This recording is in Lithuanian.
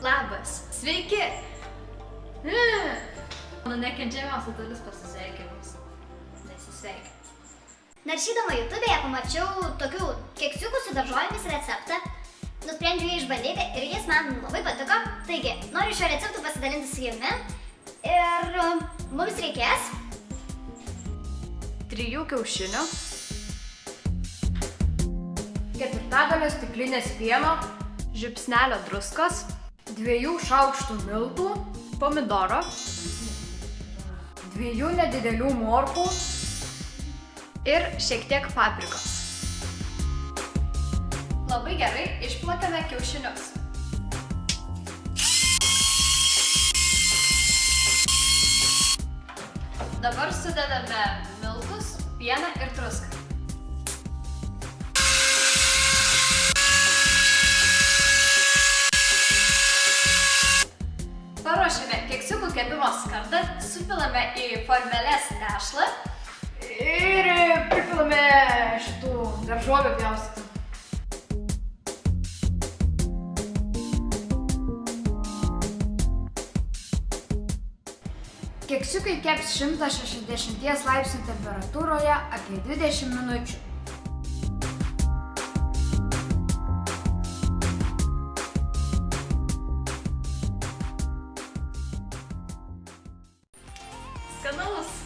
Labas. Sveiki. Mano nekenčiamiausia dalis pasisveikinimus. Nesisveikint. Naršydama YouTube'e pamačiau tokių keksiukų su daržovėmis receptą. Nusprendžiau jį išbandyti ir jis man labai patiko. Taigi, noriu šio receptu pasidalinti su jumi. Ir mums reikės 3 kiaušinių, 1/4 stiklinės pieno, žiupsnelio druskos, 2 šaukštų miltų, pomidoro, 2 nedidelių morkų ir šiek tiek paprikos. Labai gerai išplakame kiaušinius. Dabar sudedame miltus, pieną ir druską. Paruošiame keksiukų kepimo skardą, supilame į formeles tešlą ir pripilame šitų daržovių pjaustytų. Keksiukai keps 160 laipsnių temperatūroje apie 20 minučių. Skanaus!